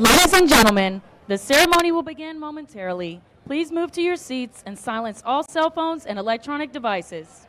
Ladies and gentlemen, the ceremony will begin momentarily. Please move to your seats and silence all cell phones and electronic devices.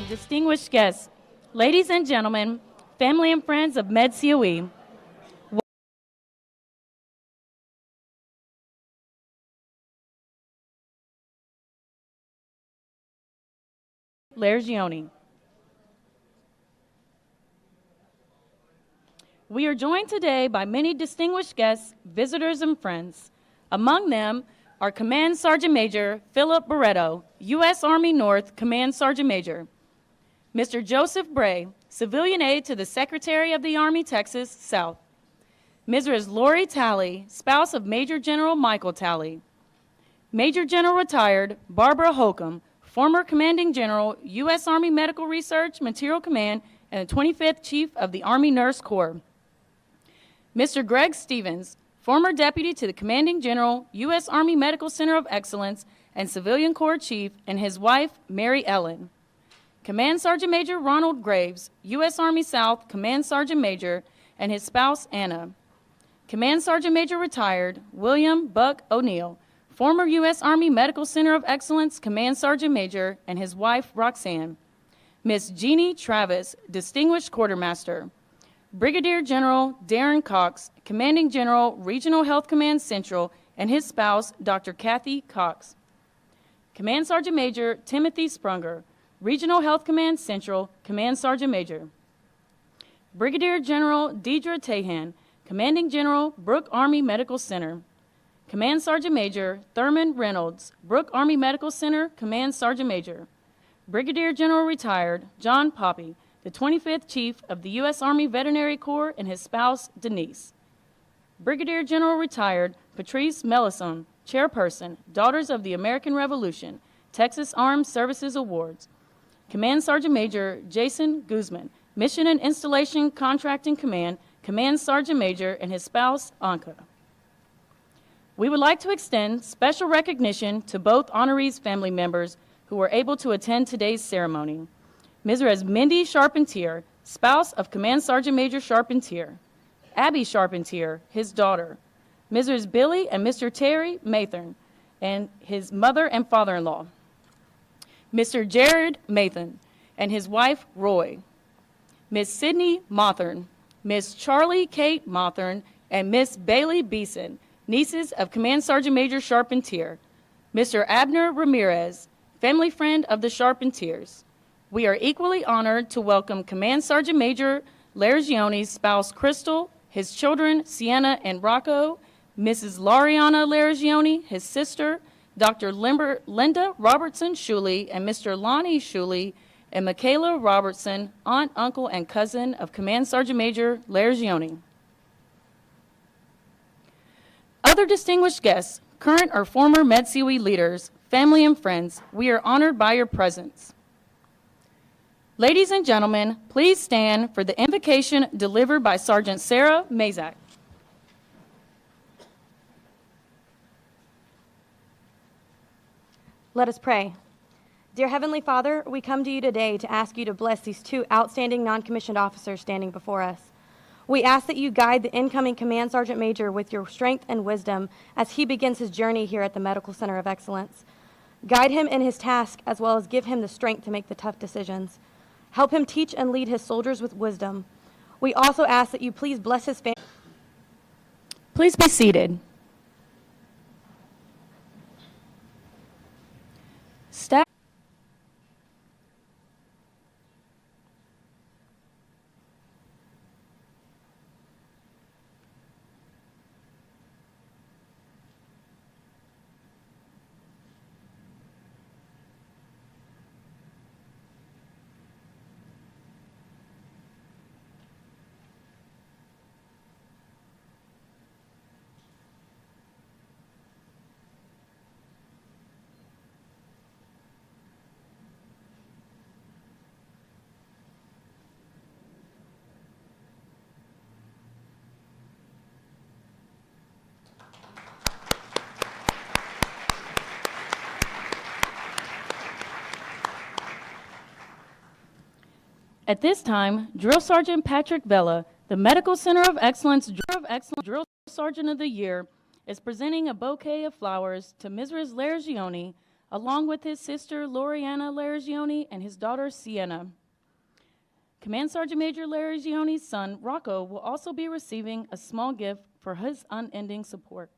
Distinguished guests, ladies and gentlemen, family and friends of Medcoe, Lergioni. We are joined today by many distinguished guests, visitors, and friends. Among them are Command Sergeant Major Philip Barreto, U.S. Army North Command Sergeant Major. Mr. Joseph Bray, Civilian Aide to the Secretary of the Army, Texas South. Mrs. Lori Talley, spouse of Major General Michael Talley. Major General Retired Barbara Holcomb, former Commanding General, U.S. Army Medical Research Material Command and the 25th Chief of the Army Nurse Corps. Mr. Greg Stevens, former Deputy to the Commanding General, U.S. Army Medical Center of Excellence and Civilian Corps Chief, and his wife, Mary Ellen. Command Sergeant Major Ronald Graves, U.S. Army South Command Sergeant Major, and his spouse, Anna. Command Sergeant Major Retired William Buck O'Neill, former U.S. Army Medical Center of Excellence Command Sergeant Major, and his wife, Roxanne. Miss Jeannie Travis, Distinguished Quartermaster. Brigadier General Darren Cox, Commanding General, Regional Health Command Central, and his spouse, Dr. Kathy Cox. Command Sergeant Major Timothy Sprunger, Regional Health Command Central, Command Sergeant Major. Brigadier General Deidre Tahan, Commanding General, Brooke Army Medical Center. Command Sergeant Major Thurman Reynolds, Brooke Army Medical Center, Command Sergeant Major. Brigadier General Retired John Poppy, the 25th Chief of the U.S. Army Veterinary Corps, and his spouse, Denise. Brigadier General Retired Patrice Mellison, Chairperson, Daughters of the American Revolution, Texas Armed Services Awards. Command Sergeant Major Jason Guzman, Mission and Installation Contracting Command, Command Sergeant Major, and his spouse, Anka. We would like to extend special recognition to both honorees' family members who were able to attend today's ceremony. Mrs. Mindy Charpentier, spouse of Command Sergeant Major Charpentier. Abby Charpentier, his daughter. Mrs. Billy and Mr. Terry Mathern, and his mother and father-in-law. Mr. Jared Mathan and his wife, Roy. Miss Sydney Mothern, Miss Charlie Kate Mothern, and Miss Bailey Beeson, nieces of Command Sergeant Major Charpentier. Mr. Abner Ramirez, family friend of the Charpentiers. We are equally honored to welcome Command Sergeant Major Lergioni's spouse, Crystal, his children, Sienna and Rocco, Mrs. Lariana Lergioni, his sister, Dr. Linda Robertson Shuley, and Mr. Lonnie Shuley, and Michaela Robertson, aunt, uncle, and cousin of Command Sergeant Major Lergioni. Other distinguished guests, current or former Medcoe leaders, family, and friends, we are honored by your presence. Ladies and gentlemen, please stand for the invocation delivered by Sergeant Sarah Mazak. Let us pray. Dear Heavenly Father, we come to you today to ask you to bless these two outstanding non-commissioned officers standing before us. We ask that you guide the incoming Command Sergeant Major with your strength and wisdom as he begins his journey here at the Medical Center of Excellence. Guide him in his task as well as give him the strength to make the tough decisions. Help him teach and lead his soldiers with wisdom. We also ask that you please bless his family. Please be seated. Staff. At this time, Drill Sergeant Patrick Vela, the Medical Center of Excellence Drill Sergeant of the Year, is presenting a bouquet of flowers to Mrs. Largione, along with his sister Loriana Largione and his daughter Sienna. Command Sergeant Major Largione's son, Rocco, will also be receiving a small gift for his unending support.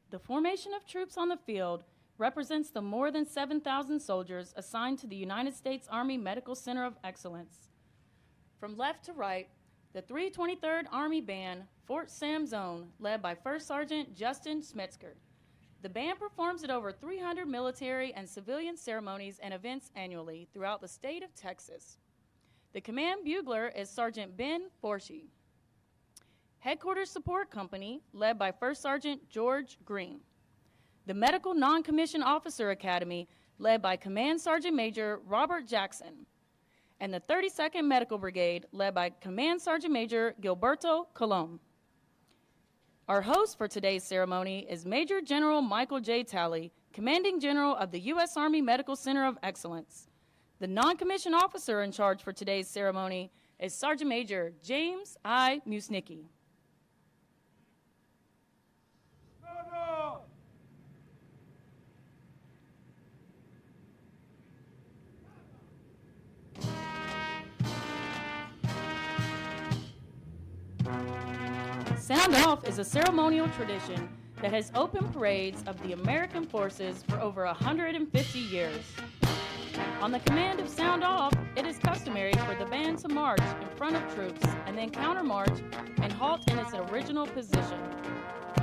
The formation of troops on the field represents the more than 7,000 soldiers assigned to the United States Army Medical Center of Excellence. From left to right, the 323rd Army Band, Fort Sam Zone, led by First Sergeant Justin Schmetzger. The band performs at over 300 military and civilian ceremonies and events annually throughout the state of Texas. The command bugler is Sergeant Ben Forshee. Headquarters Support Company, led by First Sergeant George Green. The Medical Non-Commissioned Officer Academy, led by Command Sergeant Major Robert Jackson. And the 32nd Medical Brigade, led by Command Sergeant Major Gilberto Colon. Our host for today's ceremony is Major General Michael J. Talley, Commanding General of the U.S. Army Medical Center of Excellence. The non-commissioned officer in charge for today's ceremony is Sergeant Major James I. Musnicki. Sound Off is a ceremonial tradition that has opened parades of the American forces for over 150 years. On the command of Sound Off, it is customary for the band to march in front of troops and then countermarch and halt in its original position.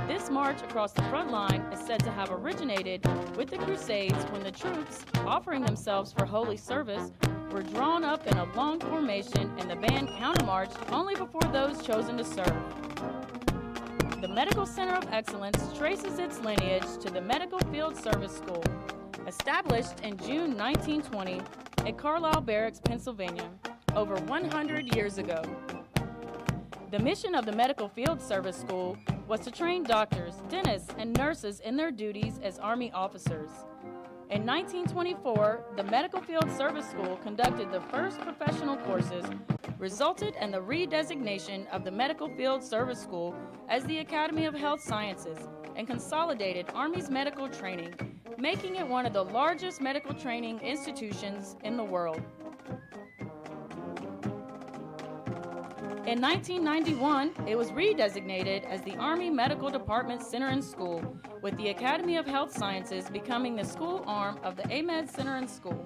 This march across the front line is said to have originated with the Crusades when the troops, offering themselves for holy service, were drawn up in a long formation and the band countermarched only before those chosen to serve. The Medical Center of Excellence traces its lineage to the Medical Field Service School, established in June 1920 at Carlisle Barracks, Pennsylvania, over 100 years ago. The mission of the Medical Field Service School was to train doctors, dentists, and nurses in their duties as Army officers. In 1924, the Medical Field Service School conducted the first professional courses, resulted in the redesignation of the Medical Field Service School as the Academy of Health Sciences, and consolidated Army's medical training, making it one of the largest medical training institutions in the world. In 1991, it was redesignated as the Army Medical Department Center and School, with the Academy of Health Sciences becoming the school arm of the AMED Center and School.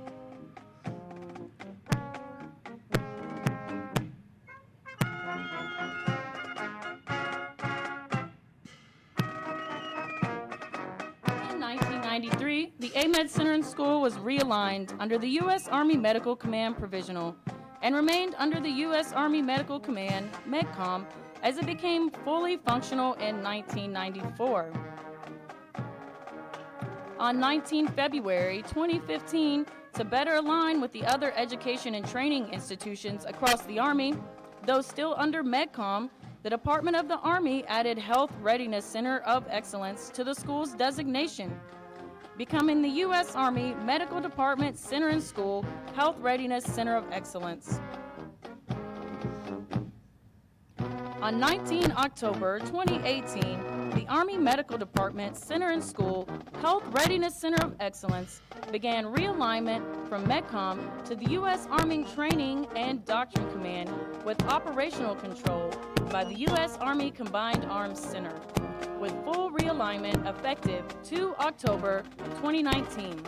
February, the AMED Center and School was realigned under the U.S. Army Medical Command Provisional and remained under the U.S. Army Medical Command, MedCom, as it became fully functional in 1994. On 19 February 2015, to better align with the other education and training institutions across the Army, though still under MedCom, the Department of the Army added Health Readiness Center of Excellence to the school's designation, becoming the U.S. Army Medical Department Center and School Health Readiness Center of Excellence. On 19 October 2018, the Army Medical Department Center and School Health Readiness Center of Excellence began realignment from MedCom to the U.S. Army Training and Doctrine Command with operational control by the U.S. Army Combined Arms Center, with full realignment effective 2 October 2019.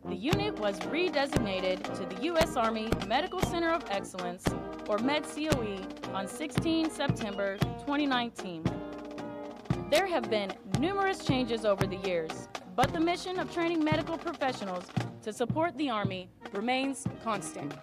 The unit was redesignated to the U.S. Army Medical Center of Excellence, or MedCOE, on 16 September 2019. There have been numerous changes over the years, but the mission of training medical professionals to support the Army remains constant.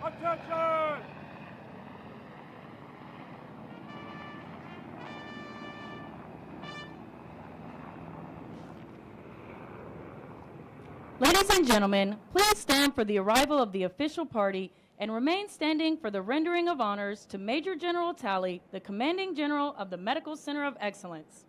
Attention! Ladies and gentlemen, please stand for the arrival of the official party and remain standing for the rendering of honors to Major General Talley, the Commanding General of the Medical Center of Excellence.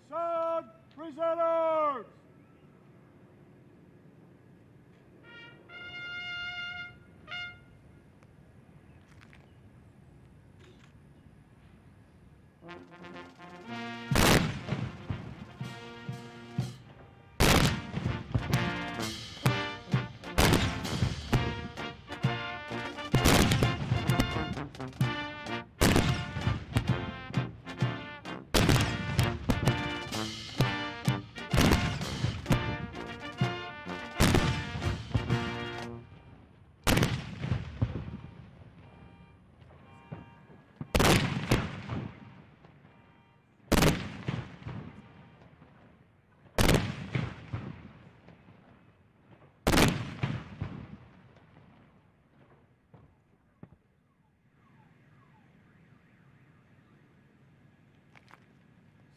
Sound prisoners!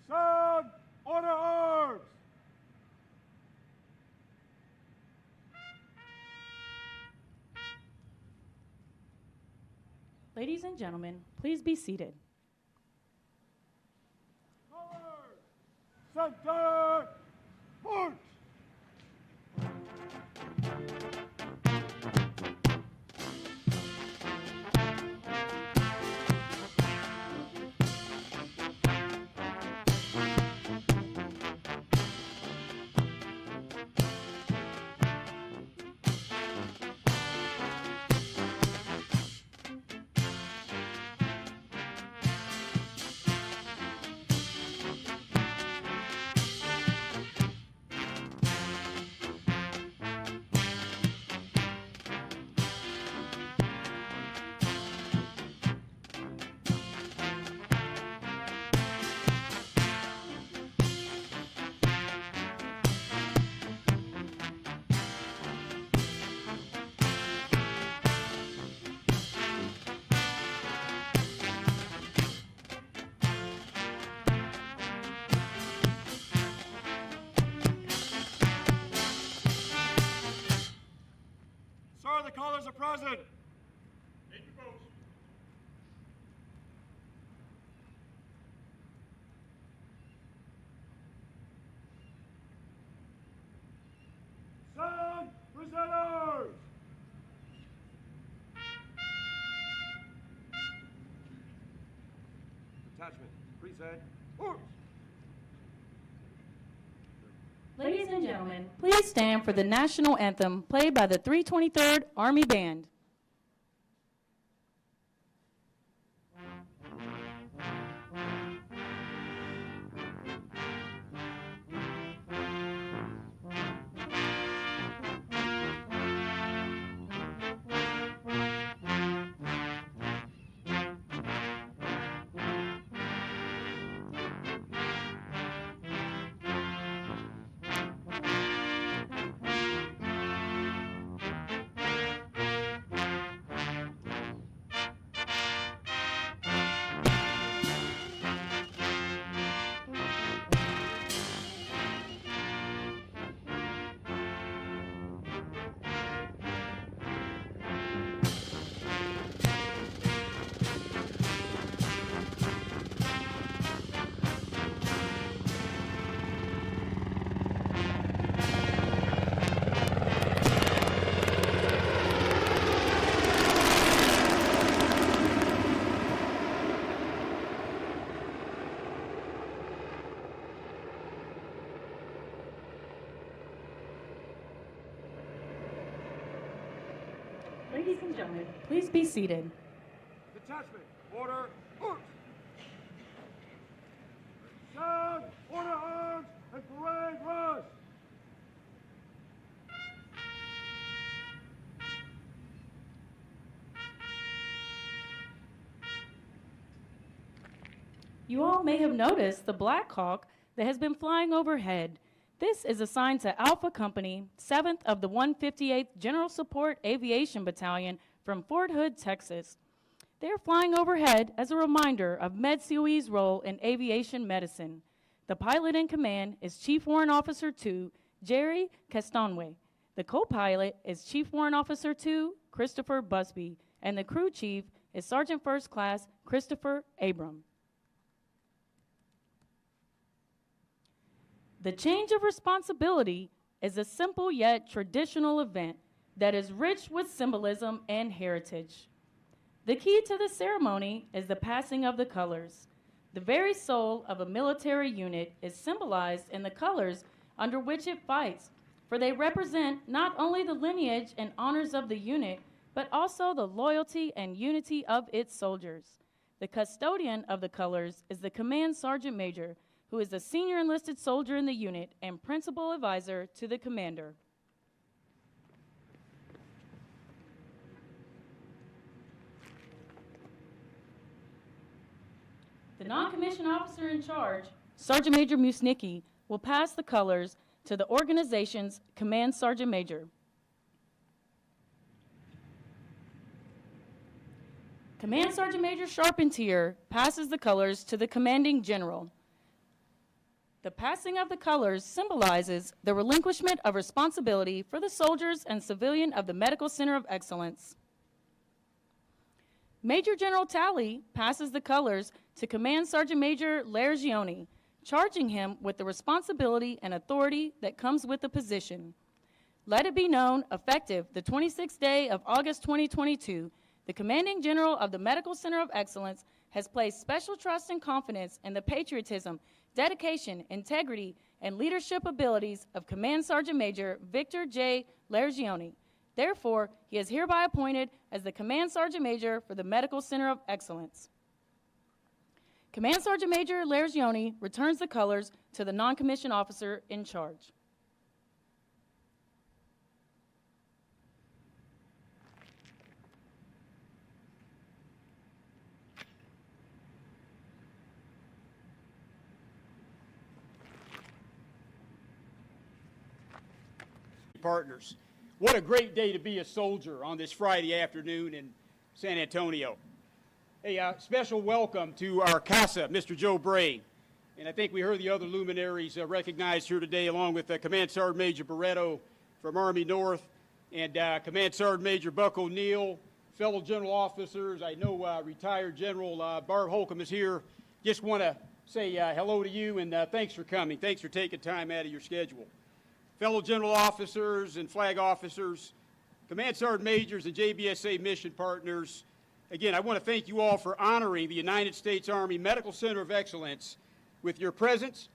Sound order arms! Ladies and gentlemen, please be seated. Colors! Center! March! Present. Sound presenters. Detachment, present. Horse. Ladies and gentlemen, please stand for the national anthem played by the 323rd Army Band. Ladies and gentlemen, please be seated. Detachment, order, horse. Sound, order arms, and parade rush. You all may have noticed the Black Hawk that has been flying overhead. This is assigned to Alpha Company, 7th of the 158th General Support Aviation Battalion from Fort Hood, Texas. They are flying overhead as a reminder of Medcoe's role in aviation medicine. The pilot in command is Chief Warrant Officer 2, Jerry Castonway. The co-pilot is Chief Warrant Officer 2, Christopher Busby, and the crew chief is Sergeant First Class Christopher Abram. The change of responsibility is a simple yet traditional event that is rich with symbolism and heritage. The key to the ceremony is the passing of the colors. The very soul of a military unit is symbolized in the colors under which it fights, for they represent not only the lineage and honors of the unit, but also the loyalty and unity of its soldiers. The custodian of the colors is the Command Sergeant Major, who is the senior enlisted soldier in the unit and principal advisor to the commander. The non-commissioned officer in charge, Sergeant Major Musnicki, will pass the colors to the organization's Command Sergeant Major. Command Sergeant Major Charpentier passes the colors to the commanding general. The passing of the colors symbolizes the relinquishment of responsibility for the soldiers and civilian of the Medical Center of Excellence. Major General Talley passes the colors to Command Sergeant Major Lergioni, charging him with the responsibility and authority that comes with the position. Let it be known, effective the 26th day of August 2022, the Commanding General of the Medical Center of Excellence has placed special trust and confidence in the patriotism, dedication, integrity, and leadership abilities of Command Sergeant Major Victor J. Lergioni. Therefore, he is hereby appointed as the Command Sergeant Major for the Medical Center of Excellence. Command Sergeant Major Lergioni returns the colors to the non-commissioned officer in charge. Partners. What a great day to be a soldier on this Friday afternoon in San Antonio. A special welcome to our CASA, Mr. Joe Bray. And I think we heard the other luminaries recognized here today, along with Command Sergeant Major Barretto from Army North, and Command Sergeant Major Buck O'Neill, fellow general officers. I know retired General Barb Holcomb is here. Just want to say hello to you and thanks for coming. Thanks for taking time out of your schedule. Fellow general officers and flag officers, Command Sergeant Majors and JBSA mission partners, again, I want to thank you all for honoring the United States Army Medical Center of Excellence with your presence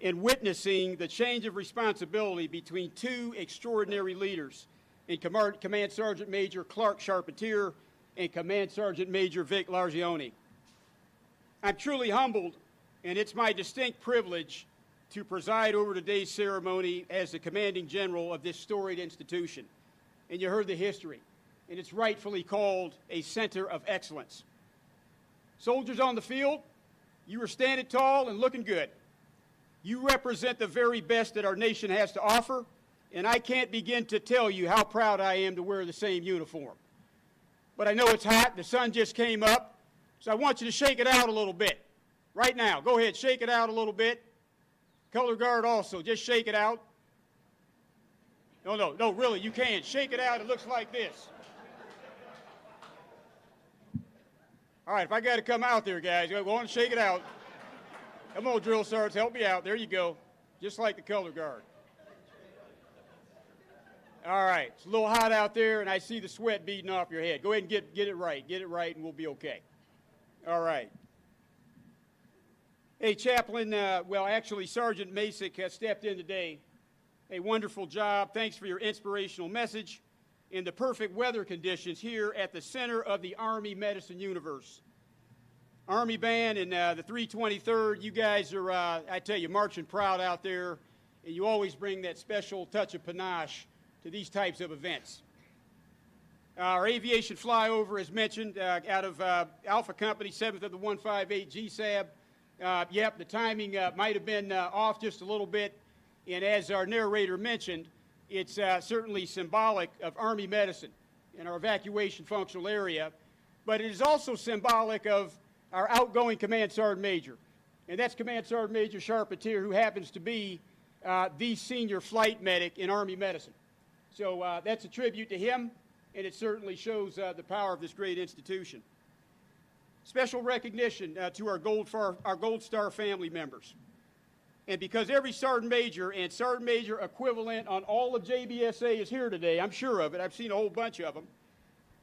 and witnessing the change of responsibility between two extraordinary leaders in Command Sergeant Major Clark Charpentier and Command Sergeant Major Vic Largione. I'm truly humbled, and it's my distinct privilege to preside over today's ceremony as the commanding general of this storied institution. And you heard the history, and it's rightfully called a center of excellence. Soldiers on the field, you are standing tall and looking good. You represent the very best that our nation has to offer, and I can't begin to tell you how proud I am to wear the same uniform. But I know it's hot, the sun just came up, so I want you to shake it out a little bit. Right now, go ahead, shake it out a little bit. Color guard also, just shake it out. No, really, you can. Shake it out, it looks like this. All right, if I got to come out there, guys, go on and shake it out. Come on, drill sergeants, help me out. There you go, just like the color guard. All right, it's a little hot out there, and I see the sweat beating off your head. Go ahead and get it right, and we'll be okay. All right. Hey, Chaplain, well, actually, Sergeant Masick has stepped in today. A wonderful job. Thanks for your inspirational message in the perfect weather conditions here at the center of the Army medicine universe. Army Band and the 323rd, you guys are, I tell you, marching proud out there, and you always bring that special touch of panache to these types of events. Our aviation flyover, as mentioned, out of Alpha Company, 7th of the 158 GSAB. Yep, the timing might have been off just a little bit, and as our narrator mentioned, it's certainly symbolic of Army medicine in our evacuation functional area, but it is also symbolic of our outgoing Command Sergeant Major, and that's Command Sergeant Major Charpentier, who happens to be the senior flight medic in Army medicine. So that's a tribute to him, and it certainly shows the power of this great institution. Special recognition to our Gold Star family members. And because every Sergeant Major and Sergeant Major equivalent on all of JBSA is here today, I'm sure of it, I've seen a whole bunch of them,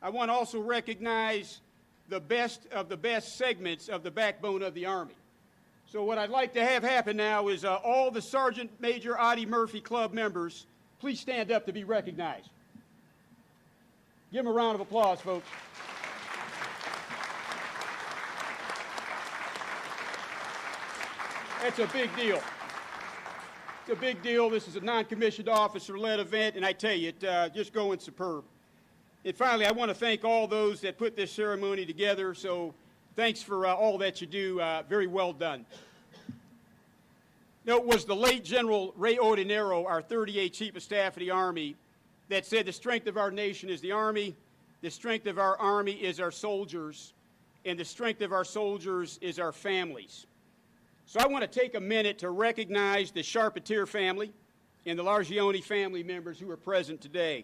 I want to also recognize the best of the best segments of the backbone of the Army. So what I'd like to have happen now is all the Sergeant Major Oddie Murphy Club members, please stand up to be recognized. Give them a round of applause, folks. That's a big deal. It's a big deal. This is a non-commissioned officer-led event, and I tell you, it's just going superb. And finally, I want to thank all those that put this ceremony together, so thanks for all that you do. Very well done. Now, it was the late General Ray Ordinero, our 38th Chief of Staff of the Army, that said the strength of our nation is the Army, the strength of our Army is our soldiers, and the strength of our soldiers is our families. So I want to take a minute to recognize the Charpentier family and the Largione family members who are present today.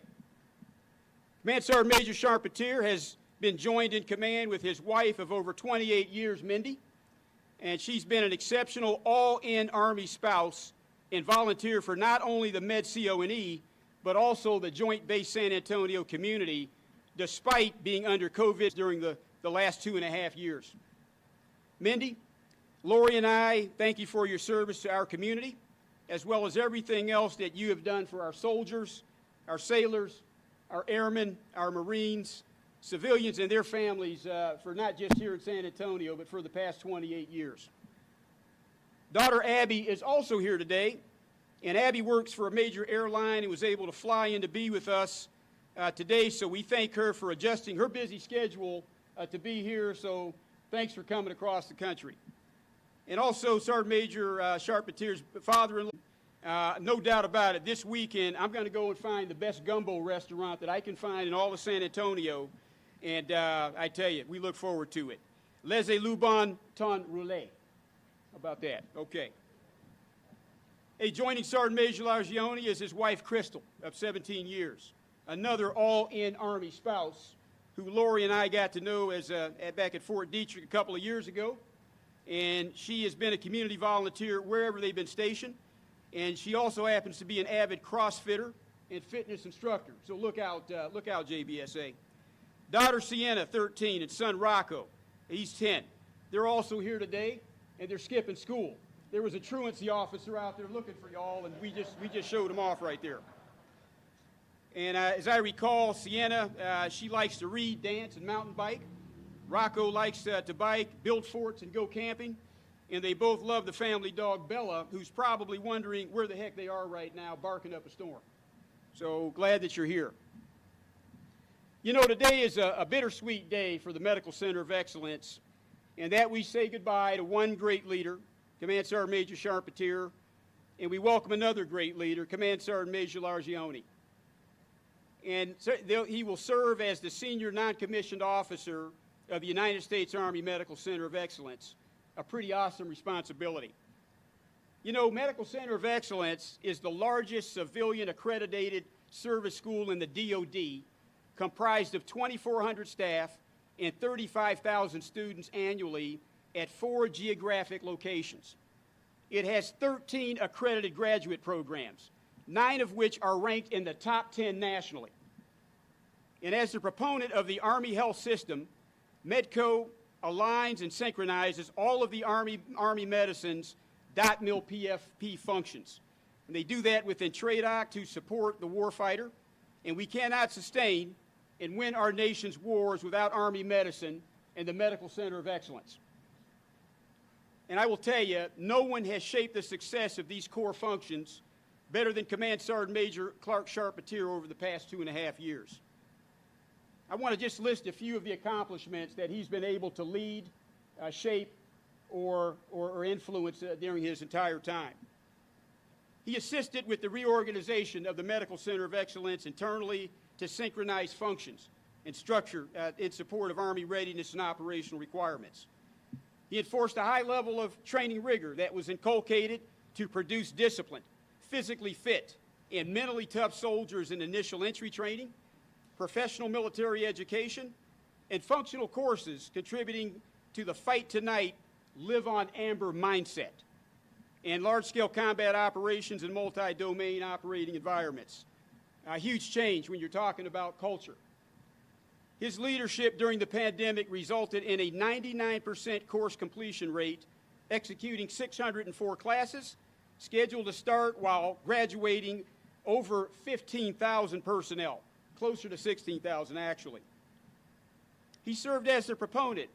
Command Sergeant Major Charpentier has been joined in command with his wife of over 28 years, Mindy, and she's been an exceptional all-in Army spouse and volunteer for not only the MedCo&E, but also the Joint Base San Antonio community, despite being under COVID during the last 2.5 years. Mindy, Lori and I thank you for your service to our community, as well as everything else that you have done for our soldiers, our sailors, our airmen, our Marines, civilians and their families for not just here in San Antonio, but for the past 28 years. Daughter Abby is also here today, and Abby works for a major airline and was able to fly in to be with us today, so we thank her for adjusting her busy schedule to be here, so thanks for coming across the country. And also Sergeant Major Charpentier's father-in-law. No doubt about it, this weekend I'm going to go and find the best gumbo restaurant that I can find in all of San Antonio, and I tell you, we look forward to it. Laissez-le bon temps rouler. How about that? Okay. Hey, joining Sergeant Major Largione is his wife, Crystal, of 17 years. another all-in Army spouse who Lori and I got to know back at Fort Detrick a couple of years ago. And she has been a community volunteer wherever they've been stationed. And she also happens to be an avid CrossFitter and fitness instructor. So look out, JBSA. Daughter Sienna, 13, and son Rocco, he's 10. They're also here today, and they're skipping school. There was a truancy officer out there looking for y'all, and we just showed them off right there. And as I recall, Sienna, she likes to read, dance, and mountain bike. Rocco likes to bike, build forts, and go camping. And they both love the family dog, Bella, who's probably wondering where the heck they are right now, barking up a storm. So glad that you're here. You know, today is a bittersweet day for the Medical Center of Excellence, and that we say goodbye to one great leader, Command Sergeant Major Charpentier, and we welcome another great leader, Command Sergeant Major Largione. And he will serve as the senior non-commissioned officer of the United States Army Medical Center of Excellence, a pretty awesome responsibility. You know, Medical Center of Excellence is the largest civilian accredited service school in the DoD, comprised of 2,400 staff and 35,000 students annually at 4 geographic locations. It has 13 accredited graduate programs, 9 of which are ranked in the top 10 nationally. And as the proponent of the Army health system, Medcoe aligns and synchronizes all of the Army medicine's .mil PFP functions. And they do that within TRADOC to support the warfighter. And we cannot sustain and win our nation's wars without Army medicine and the Medical Center of Excellence. And I will tell you, no one has shaped the success of these core functions better than Command Sergeant Major Clark Charpentier over the past 2.5 years. I want to just list a few of the accomplishments that he's been able to lead, shape, or influence during his entire time. He assisted with the reorganization of the Medical Center of Excellence internally to synchronize functions and structure in support of Army readiness and operational requirements. He enforced a high level of training rigor that was inculcated to produce disciplined, physically fit, and mentally tough soldiers in initial entry training, professional military education, and functional courses contributing to the fight tonight, live on amber mindset, and large-scale combat operations in multi-domain operating environments. A huge change when you're talking about culture. His leadership during the pandemic resulted in a 99% course completion rate, executing 604 classes, scheduled to start while graduating over 15,000 personnel, closer to 16,000 actually. He served as the proponent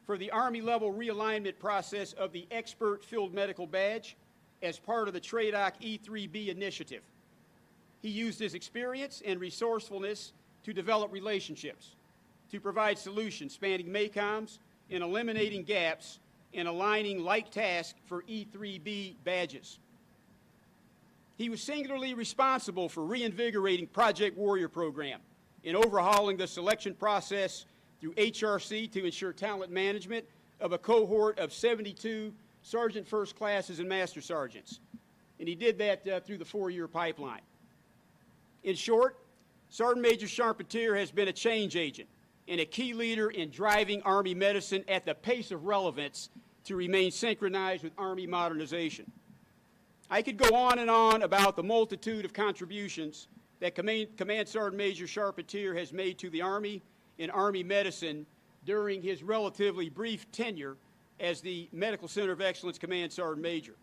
for the Army-level realignment process of the Expert Field Medical Badge as part of the TRADOC E3B initiative. He used his experience and resourcefulness to develop relationships, to provide solutions spanning MACOMs and eliminating gaps and aligning like tasks for E3B badges. He was singularly responsible for reinvigorating Project Warrior program and overhauling the selection process through HRC to ensure talent management of a cohort of 72 sergeant first classes and master sergeants. And he did that through the 4-year pipeline. In short, Sergeant Major Charpentier has been a change agent and a key leader in driving Army medicine at the pace of relevance to remain synchronized with Army modernization. I could go on and on about the multitude of contributions that Command Sergeant Major Charpentier has made to the Army and Army medicine during his relatively brief tenure as the Medical Center of Excellence Command Sergeant Major.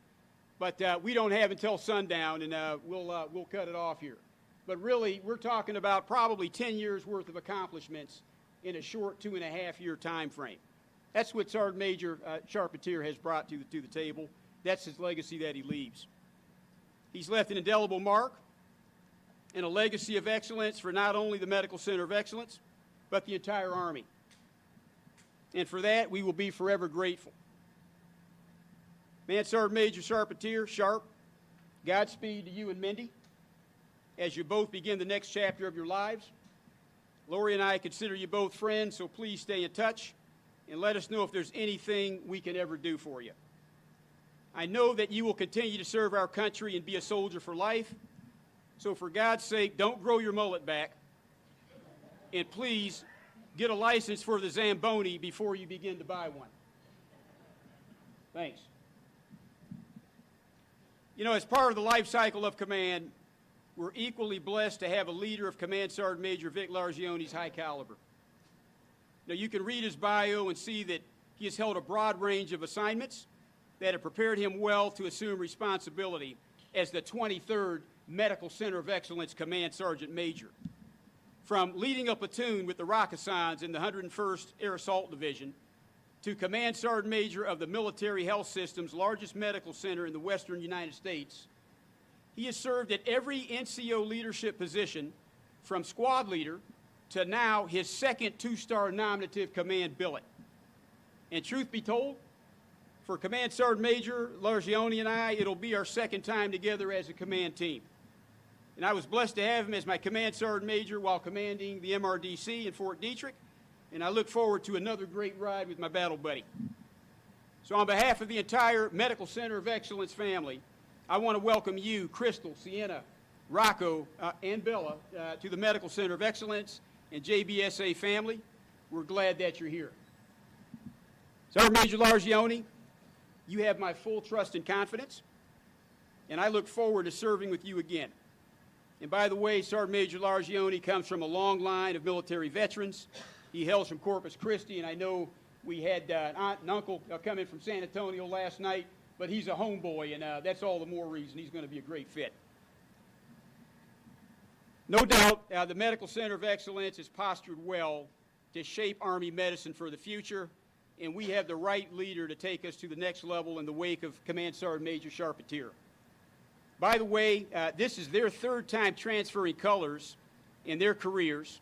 But we don't have until sundown, and we'll cut it off here. But really, we're talking about probably 10 years' worth of accomplishments in a short 2.5-year time frame. That's what Sergeant Major Charpentier has brought to the table. That's his legacy that he leaves. He's left an indelible mark and a legacy of excellence for not only the Medical Center of Excellence, but the entire Army. And for that, we will be forever grateful. Man Sergeant Major Charpentier, Sharp, Godspeed to you and Mindy as you both begin the next chapter of your lives. Lori and I consider you both friends, so please stay in touch and let us know if there's anything we can ever do for you. I know that you will continue to serve our country and be a soldier for life, so for God's sake, don't grow your mullet back And please get a license for the Zamboni before you begin to buy one. Thanks. You know, as part of the life cycle of command, we're equally blessed to have a leader of Command Sergeant Major Vic Largione's high caliber. Now, you can read his bio and see that he has held a broad range of assignments that have prepared him well to assume responsibility as the 23rd Medical Center of Excellence Command Sergeant Major. From leading a platoon with the Rakkasans in the 101st Air Assault Division to Command Sergeant Major of the Military Health System's largest medical center in the western United States, he has served at every NCO leadership position from squad leader to now his second two-star nominative command billet. And truth be told, for Command Sergeant Major Largione and I, it'll be our second time together as a command team. And I was blessed to have him as my Command Sergeant Major while commanding the MRDC in Fort Detrick, and I look forward to another great ride with my battle buddy. So on behalf of the entire Medical Center of Excellence family, I want to welcome you, Crystal, Sienna, Rocco, and Bella, to the Medical Center of Excellence and JBSA family. We're glad that you're here. Sergeant Major Largione, you have my full trust and confidence, and I look forward to serving with you again. And by the way, Sergeant Major Largione comes from a long line of military veterans. He hails from Corpus Christi, and I know we had an aunt and uncle come in from San Antonio last night, but he's a homeboy, and that's all the more reason he's going to be a great fit. No doubt, the Medical Center of Excellence is postured well to shape Army medicine for the future, and we have the right leader to take us to the next level in the wake of Command Sergeant Major Charpentier. By the way, this is their third time transferring colors in their careers,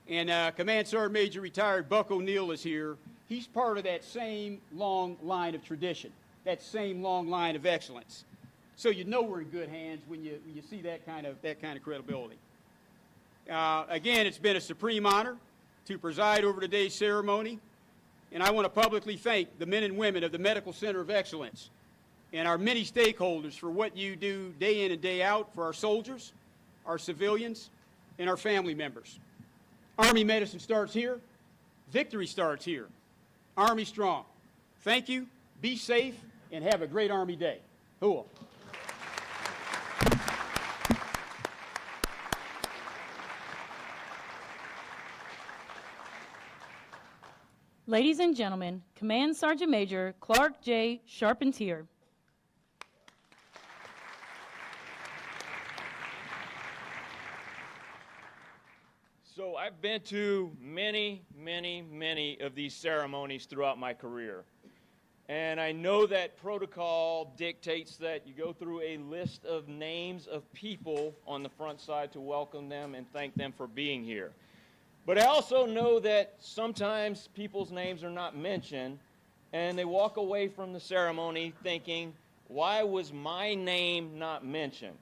and Command Sergeant Major retired Buck O'Neill is here. He's part of that same long line of tradition, that same long line of excellence. So you know we're in good hands when you see that kind of credibility. Again, it's been a supreme honor to preside over today's ceremony, and I want to publicly thank the men and women of the Medical Center of Excellence and our many stakeholders for what you do day in and day out for our soldiers, our civilians, and our family members. Army medicine starts here. Victory starts here. Army strong. Thank you, be safe, and have a great Army Day. Cool. Ladies and gentlemen, Command Sergeant Major Clark J. Charpentier. So I've been to many of these ceremonies throughout my career. And I know that protocol dictates that you go through a list of names of people on the front side to welcome them and thank them for being here. But I also know that sometimes people's names are not mentioned, and they walk away from the ceremony thinking, why was my name not mentioned?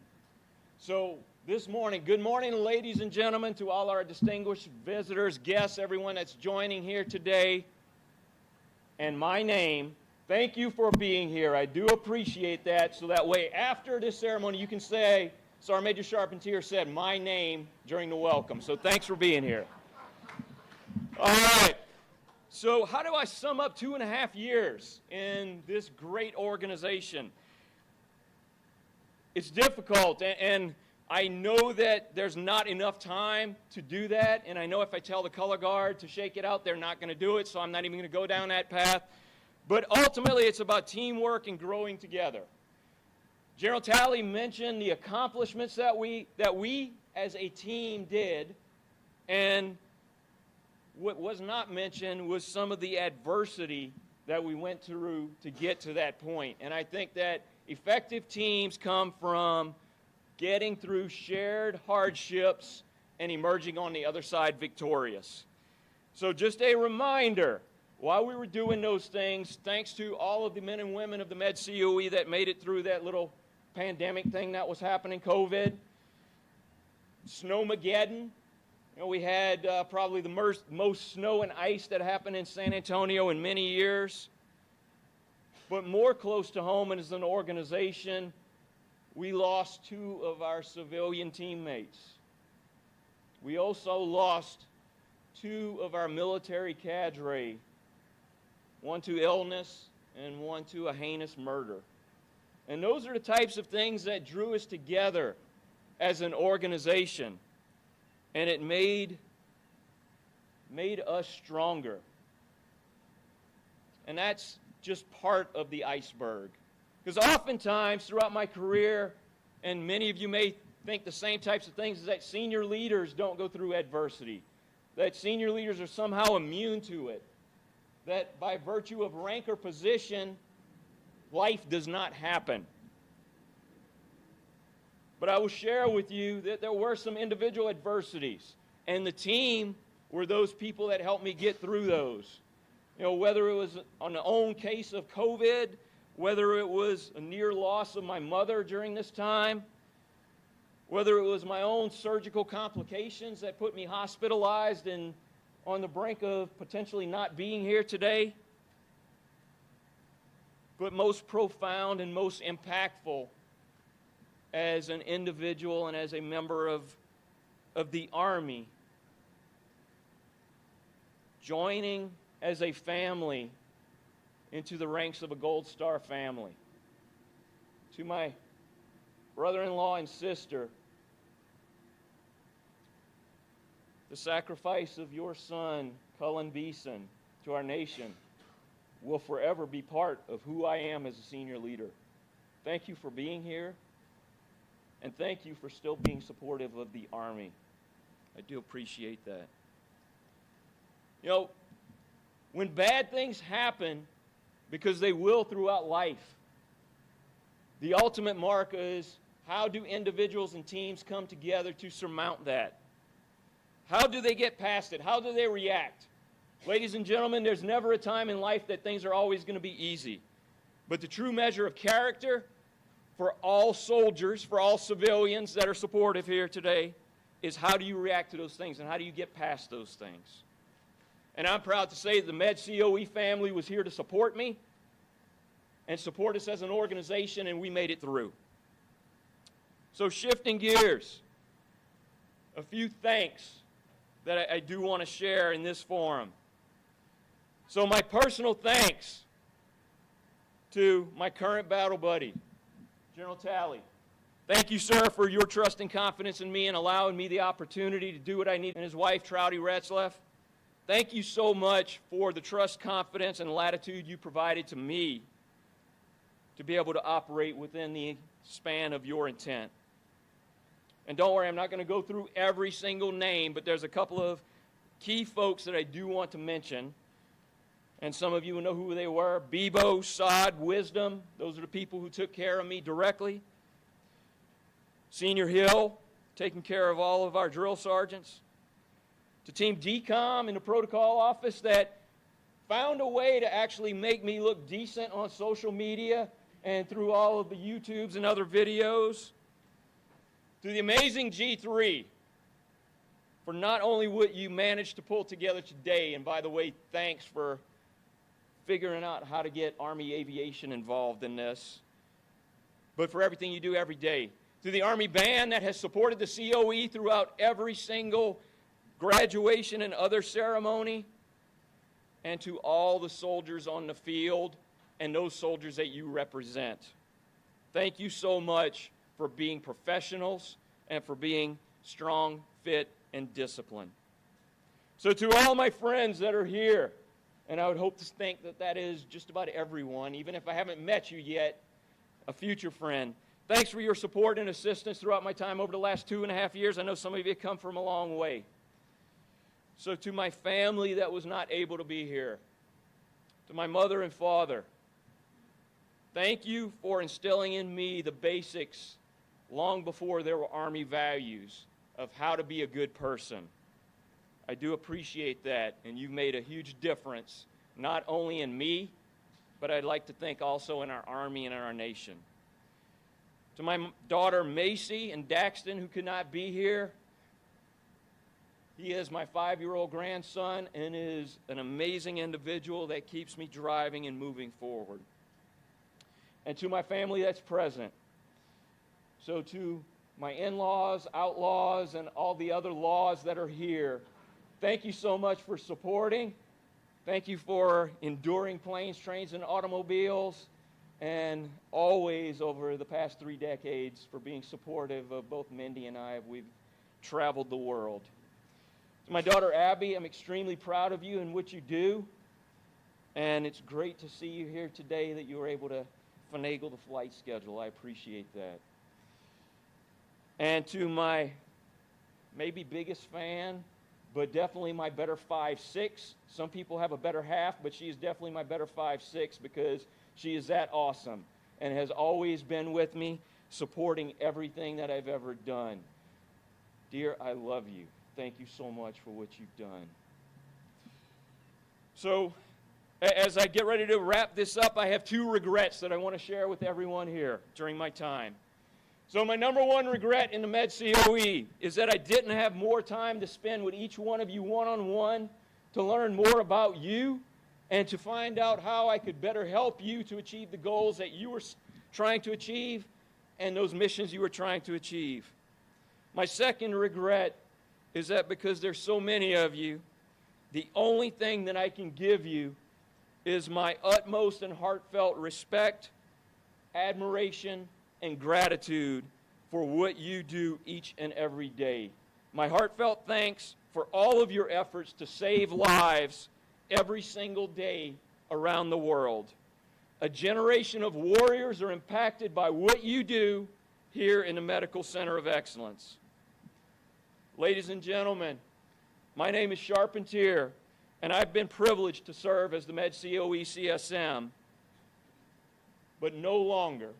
So this morning, good morning, ladies and gentlemen, to all our distinguished visitors, guests, everyone that's joining here today. And my name, thank you for being here. I do appreciate that, so that way after this ceremony you can say, Sergeant Major Charpentier said my name during the welcome. So thanks for being here. All right, so how do I sum up 2.5 years in this great organization? It's difficult, and I know that there's not enough time to do that, and I know if I tell the color guard to shake it out, they're not going to do it, so I'm not even going to go down that path. But ultimately, it's about teamwork and growing together. General Talley mentioned the accomplishments that we as a team did, and what was not mentioned was some of the adversity that we went through to get to that point. And I think that effective teams come from getting through shared hardships and emerging on the other side victorious. So just a reminder, while we were doing those things, thanks to all of the men and women of the MedCoe that made it through that little pandemic thing that was happening, COVID, Snowmageddon. You know, we had probably the most snow and ice that happened in San Antonio in many years. But more close to home and as an organization, we lost 2 of our civilian teammates. We also lost 2 of our military cadre, one to illness and one to a heinous murder. And those are the types of things that drew us together as an organization, and it made us stronger. And that's just part of the iceberg. Because oftentimes throughout my career, and many of you may think the same types of things, is that senior leaders don't go through adversity, that senior leaders are somehow immune to it, that by virtue of rank or position, life does not happen. But I will share with you that there were some individual adversities, and the team were those people that helped me get through those. You know, whether it was on an own case of COVID, whether it was a near loss of my mother during this time, whether it was my own surgical complications that put me hospitalized and on the brink of potentially not being here today, but most profound and most impactful as an individual and as a member of the Army, joining as a family into the ranks of a Gold Star family. To my brother-in-law and sister, the sacrifice of your son, Cullen Beeson, to our nation will forever be part of who I am as a senior leader. Thank you for being here, and thank you for still being supportive of the Army. I do appreciate that. You know, when bad things happen, because they will throughout life, the ultimate mark is how do individuals and teams come together to surmount that? How do they get past it? How do they react? Ladies and gentlemen, there's never a time in life that things are always going to be easy. But the true measure of character for all soldiers, for all civilians that are supportive here today, is how do you react to those things and how do you get past those things? And I'm proud to say the MedCoe family was here to support me and support us as an organization, and we made it through. So shifting gears, a few thanks that I do want to share in this forum. So my personal thanks to my current battle buddy, General Talley. Thank you, sir, for your trust and confidence in me and allowing me the opportunity to do what I need, and his wife, Trouty Retzlaff. Thank you so much for the trust, confidence, and latitude you provided to me to be able to operate within the span of your intent. And don't worry, I'm not going to go through every single name, but there's a couple of key folks that I do want to mention. And some of you will know who they were. Bebo, Sod, Wisdom, those are the people who took care of me directly. Senior Hill, taking care of all of our drill sergeants. To Team DCOM in the protocol office that found a way to actually make me look decent on social media and through all of the YouTubes and other videos. To the amazing G3 for not only what you managed to pull together today, and by the way, thanks for figuring out how to get Army Aviation involved in this, but for everything you do every day. To the Army Band that has supported the COE throughout every single graduation and other ceremony, and to all the soldiers on the field and those soldiers that you represent. Thank you so much for being professionals and for being strong, fit, and disciplined. So to all my friends that are here, and I would hope to think that that is just about everyone, even if I haven't met you yet, a future friend. Thanks for your support and assistance throughout my time over the last 2.5 years. I know some of you have come from a long way. So to my family that was not able to be here, to my mother and father, thank you for instilling in me the basics long before there were Army values of how to be a good person. I do appreciate that, and you've made a huge difference, not only in me, but I'd like to think also in our Army and in our nation. To my daughter Macy and Daxton, who could not be here, he is my 5-year-old grandson and is an amazing individual that keeps me driving and moving forward. And to my family that's present, so to my in-laws, outlaws, and all the other laws that are here, thank you so much for supporting. Thank you for enduring planes, trains, and automobiles, and always over the past 3 decades for being supportive of both Mindy and I. We've traveled the world. To my daughter Abby, I'm extremely proud of you and what you do, and it's great to see you here today, that you were able to finagle the flight schedule. I appreciate that. And to my maybe biggest fan, but definitely my better 5'6". Some people have a better half, but she is definitely my better 5'6", because she is that awesome and has always been with me, supporting everything that I've ever done. Dear, I love you. Thank you so much for what you've done. So, as I get ready to wrap this up, I have 2 regrets that I want to share with everyone here during my time. So my number 1 regret in the MedCoe is that I didn't have more time to spend with each one of you one-on-one to learn more about you and to find out how I could better help you to achieve the goals that you were trying to achieve and those missions you were trying to achieve. My second regret is that because there's so many of you, the only thing that I can give you is my utmost and heartfelt respect, admiration, and gratitude for what you do each and every day. My heartfelt thanks for all of your efforts to save lives every single day around the world. A generation of warriors are impacted by what you do here in the Medical Center of Excellence. Ladies and gentlemen, my name is Charpentier, and I've been privileged to serve as the MedCoe CSM, but no longer.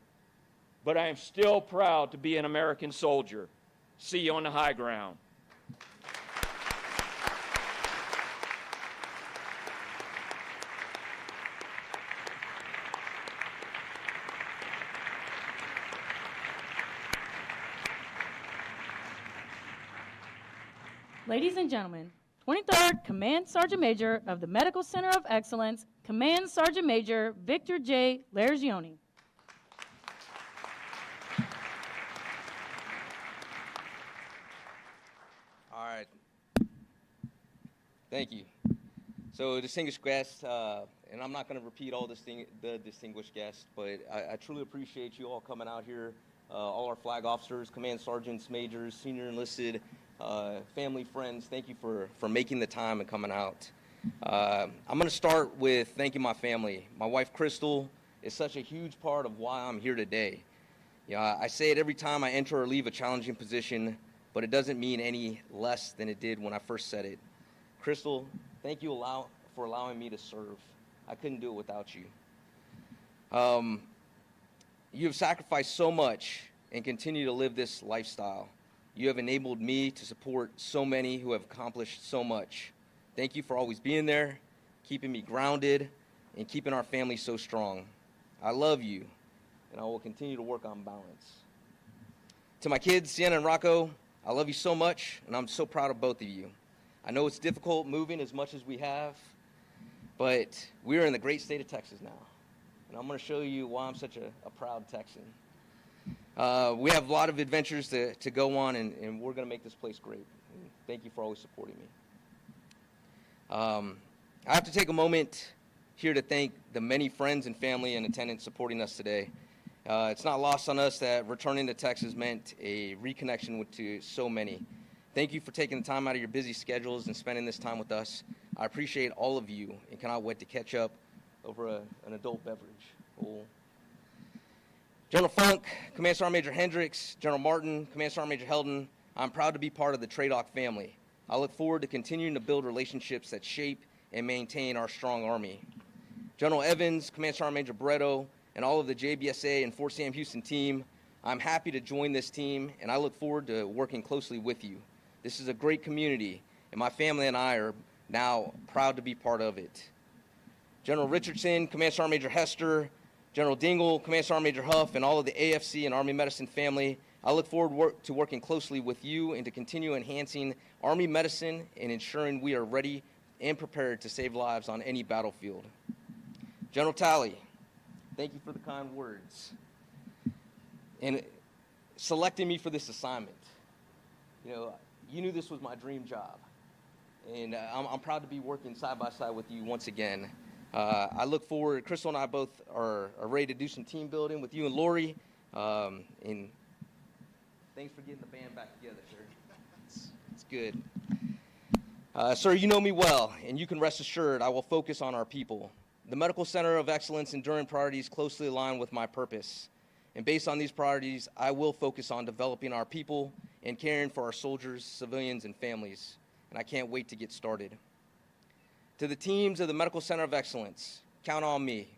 But I am still proud to be an American soldier. See you on the high ground. Ladies and gentlemen, 23rd Command Sergeant Major of the Medical Center of Excellence, Command Sergeant Major Victor J. Lergioni. All right. Thank you. So, distinguished guests, and I'm not going to repeat all the distinguished guests, but I truly appreciate you all coming out here, all our flag officers, command sergeants, majors, senior enlisted, family, friends. Thank you for making the time and coming out. I'm going to start with thanking my family. My wife, Crystal, is such a huge part of why I'm here today. You know, I say it every time I enter or leave a challenging position, but it doesn't mean any less than it did when I first said it. Crystal, thank you for allowing me to serve. I couldn't do it without you. You have sacrificed so much and continue to live this lifestyle. You have enabled me to support so many who have accomplished so much. Thank you for always being there, keeping me grounded, and keeping our family so strong. I love you, and I will continue to work on balance. To my kids, Sienna and Rocco, I love you so much, and I'm so proud of both of you. I know it's difficult moving as much as we have, but we're in the great state of Texas now, and I'm going to show you why I'm such a proud Texan. We have a lot of adventures to go on, and we're going to make this place great. And thank you for always supporting me. I have to take a moment here to thank the many friends and family in attendance supporting us today. It's not lost on us that returning to Texas meant a reconnection to so many. Thank you for taking the time out of your busy schedules and spending this time with us. I appreciate all of you and cannot wait to catch up over an adult beverage. Cool. General Funk, Command Sergeant Major Hendricks, General Martin, Command Sergeant Major Heldon, I'm proud to be part of the TRADOC family. I look forward to continuing to build relationships that shape and maintain our strong Army. General Evans, Command Sergeant Major Barretto, and all of the JBSA and Fort Sam Houston team, I'm happy to join this team, and I look forward to working closely with you. This is a great community, and my family and I are now proud to be part of it. General Richardson, Command Sergeant Major Hester, General Dingle, Command Sergeant Major Huff, and all of the AFC and Army Medicine family, I look forward to working closely with you and to continue enhancing Army medicine and ensuring we are ready and prepared to save lives on any battlefield. General Talley, thank you for the kind words and selecting me for this assignment. You know, you knew this was my dream job, and I'm proud to be working side by side with you once again. I look forward, Crystal and I both are ready to do some team building with you and Lori, and thanks for getting the band back together, sir. It's good. Sir, you know me well, and you can rest assured I will focus on our people. The Medical Center of Excellence enduring priorities closely align with my purpose. And based on these priorities, I will focus on developing our people and caring for our soldiers, civilians, and families. And I can't wait to get started. To the teams of the Medical Center of Excellence, count on me.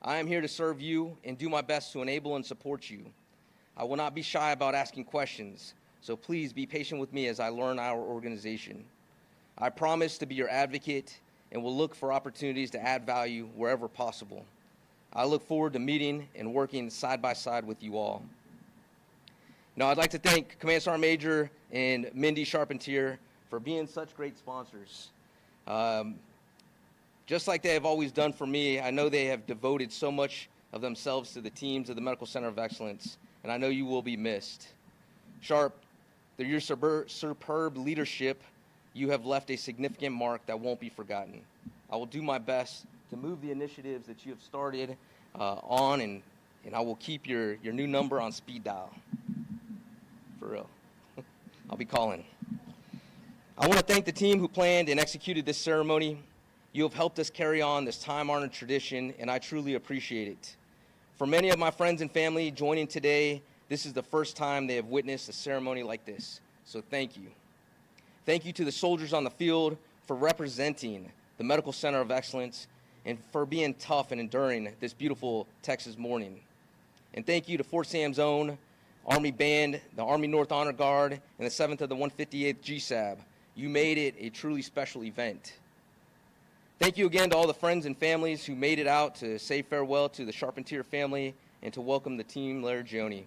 I am here to serve you and do my best to enable and support you. I will not be shy about asking questions, so please be patient with me as I learn our organization. I promise to be your advocate and will look for opportunities to add value wherever possible. I look forward to meeting and working side by side with you all. Now, I'd like to thank Command Sergeant Major and Mindy Charpentier for being such great sponsors. Just like they have always done for me, I know they have devoted so much of themselves to the teams of the Medical Center of Excellence, and I know you will be missed. Sharp, through your superb leadership, you have left a significant mark that won't be forgotten. I will do my best to move the initiatives that you have started on, and I will keep your new number on speed dial. For real. I'll be calling. I want to thank the team who planned and executed this ceremony. You have helped us carry on this time-honored tradition, and I truly appreciate it. For many of my friends and family joining today, this is the first time they have witnessed a ceremony like this, so thank you. Thank you to the soldiers on the field for representing the Medical Center of Excellence and for being tough and enduring this beautiful Texas morning. And thank you to Fort Sam's own Army Band, the Army North Honor Guard, and the 7th of the 158th GSAB. You made it a truly special event. Thank you again to all the friends and families who made it out to say farewell to the Charpentier family and to welcome the team Legioni.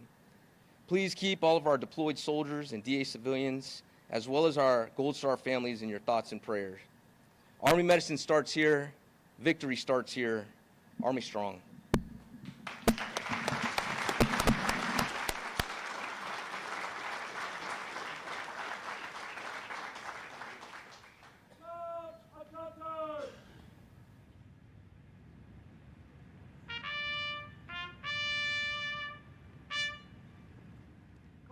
Please keep all of our deployed soldiers and DA civilians, as well as our Gold Star families, in your thoughts and prayers. Army medicine starts here. Victory starts here. Army strong.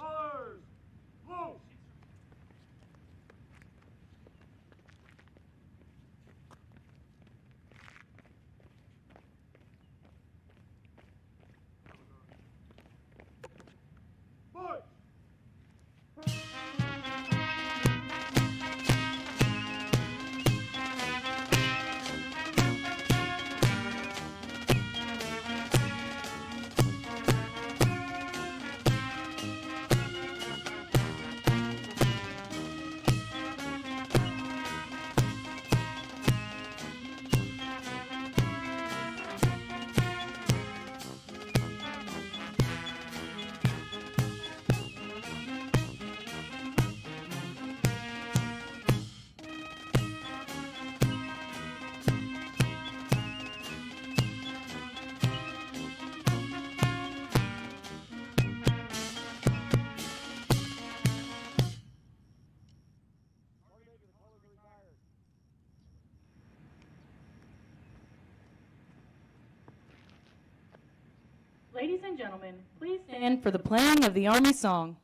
Colors, blue. Boys. Ladies and gentlemen, please stand for the playing of the Army song.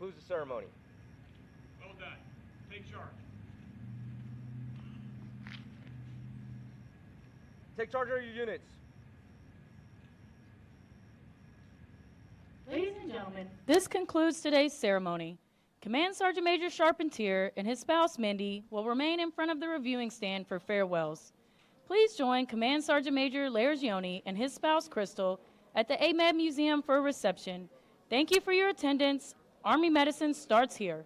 concludes the ceremony. Well done. Take charge. Take charge of your units. Ladies and gentlemen, this concludes today's ceremony. Command Sergeant Major Charpentier and his spouse Mindy will remain in front of the reviewing stand for farewells. Please join Command Sergeant Major Lergioni and his spouse Crystal at the AMED Museum for a reception. Thank you for your attendance. Army Medicine starts here.